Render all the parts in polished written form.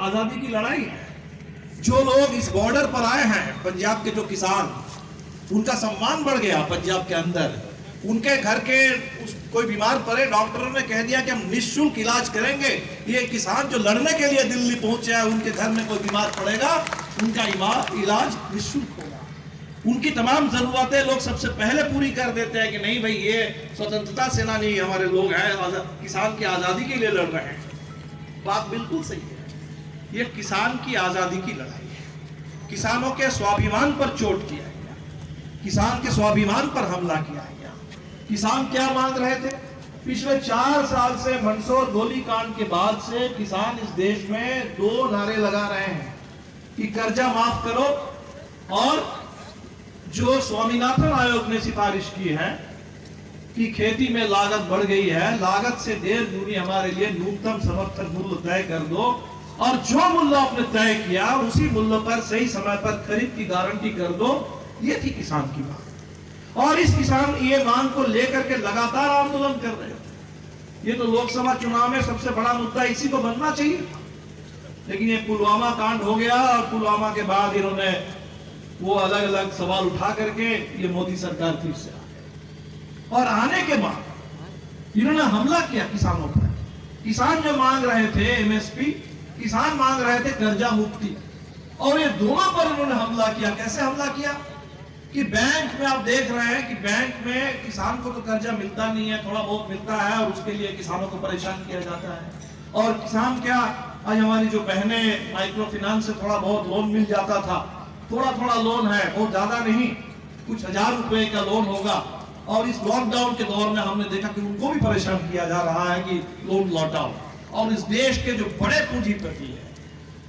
आजादी की लड़ाई है। जो लोग इस बॉर्डर पर आए हैं, पंजाब के जो किसान, उनका सम्मान बढ़ गया पंजाब के अंदर। उनके घर के कोई बीमार पड़े, डॉक्टरों ने कह दिया कि हम निःशुल्क इलाज करेंगे। ये किसान जो लड़ने के लिए दिल्ली पहुंचे हैं, उनके घर में कोई बीमार पड़ेगा, उनका इलाज निःशुल्क होगा। उनकी तमाम जरूरतें लोग सबसे पहले पूरी कर देते हैं कि नहीं भाई, ये स्वतंत्रता सेनानी हमारे लोग हैं, किसान की आजादी के लिए लड़ रहे हैं। बात बिल्कुल सही है। ये किसान की आजादी की लड़ाई है। किसानों के स्वाभिमान पर चोट किया गया, किसान के स्वाभिमान पर हमला किया गया। किसान क्या मांग रहे थे? पिछले 4 साल से मंदसौर गोलीकांड के बाद से किसान इस देश में 2 नारे लगा रहे हैं कि कर्जा माफ करो, और जो स्वामीनाथन आयोग ने सिफारिश की है कि खेती में लागत बढ़ गई है, लागत से 1.5 गुनी हमारे लिए न्यूनतम समर्थन मूल्य तय कर दो, और जो मूल्य आपने तय किया उसी मूल्य पर सही समय पर खरीद की गारंटी कर दो। ये थी किसान की मांग, और इस किसान ये मांग को लेकर के लगातार आंदोलन कर रहे थे। ये तो लोकसभा चुनाव में सबसे बड़ा मुद्दा इसी को बनना चाहिए था, लेकिन ये पुलवामा कांड हो गया, और पुलवामा के बाद इन्होंने वो अलग अलग सवाल उठा करके ये मोदी सरकार फिर से आ गई, और आने के बाद इन्होंने हमला किया किसानों पर। किसान जो मांग रहे थे एमएसपी, किसान मांग रहे थे कर्जा मुक्ति, और ये दोनों पर इन्होंने हमला किया। कैसे हमला किया? कि बैंक में आप देख रहे हैं कि बैंक में किसान को तो कर्जा मिलता नहीं है, थोड़ा बहुत मिलता है, और उसके लिए किसानों को परेशान किया जाता है। और किसान क्या, आज हमारी जो बहनें माइक्रो फाइनेंस से थोड़ा बहुत लोन मिल जाता था, थोड़ा थोड़ा लोन है, बहुत ज्यादा नहीं, कुछ 1000 रुपए का लोन होगा। और इस लॉकडाउन के दौर में हमने देखा कि उनको भी परेशान किया जा रहा है कि लोन लौटाओ। और इस देश के जो बड़े पूंजीपति है,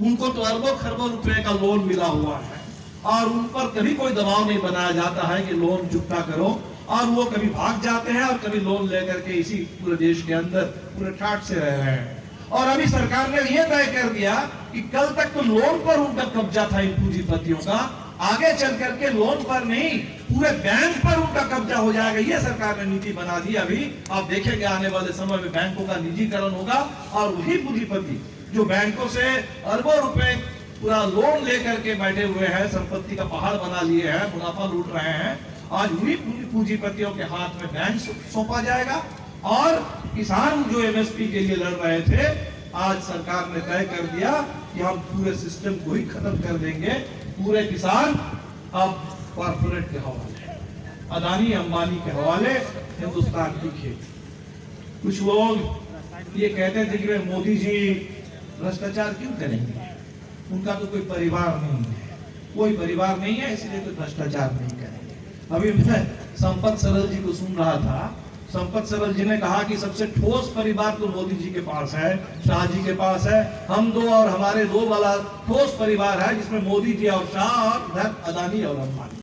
उनको तो अरबों खरबों रुपए का लोन मिला हुआ है, और उन पर कभी कोई दबाव नहीं बनाया जाता है कि लोन चुकता करो, और वो कभी भाग जाते हैं और कभी लोन लेकर के इसी पूरे देश के अंदर पूरे ठाट से रह रहे हैं। और अभी सरकार ने यह तय कर दिया कि कल तक तो लोन पर उनका कब्जा था इन पूंजीपतियों का, आगे चल करके लोन पर नहीं, पूरे बैंक पर उनका कब्जा हो जाएगा। ये सरकार ने नीति बना दी। अभी आप देखेंगे आने वाले समय में बैंकों का निजीकरण होगा, और वही पूंजीपति जो बैंकों से अरबों रुपए पूरा लोन लेकर के बैठे हुए हैं, संपत्ति का पहाड़ बना लिए हैं, मुनाफा लूट रहे हैं, आज उन्हीं पूंजीपतियों के हाथ में बैंक सौंपा जाएगा। और किसान जो एमएसपी के लिए लड़ रहे थे, आज सरकार ने तय कर दिया कि हम पूरे सिस्टम को ही खत्म कर देंगे। पूरे किसान अब कॉर्पोरेट के हवाले, अदानी अंबानी के हवाले, हिंदुस्तान की खेती। कुछ लोग ये कहते थे कि मोदी जी भ्रष्टाचार क्यों करेंगे, उनका तो कोई परिवार नहीं है, कोई परिवार नहीं है, इसलिए कोई भ्रष्टाचार नहीं करेंगे। अभी मैं संपत सरल जी को सुन रहा था। संपत सरल जी ने कहा कि सबसे ठोस परिवार तो मोदी जी के पास है, शाह जी के पास है, हम 2 और हमारे 2 वाला ठोस परिवार है, जिसमें मोदी जी और शाह और अदानी और अंबानी।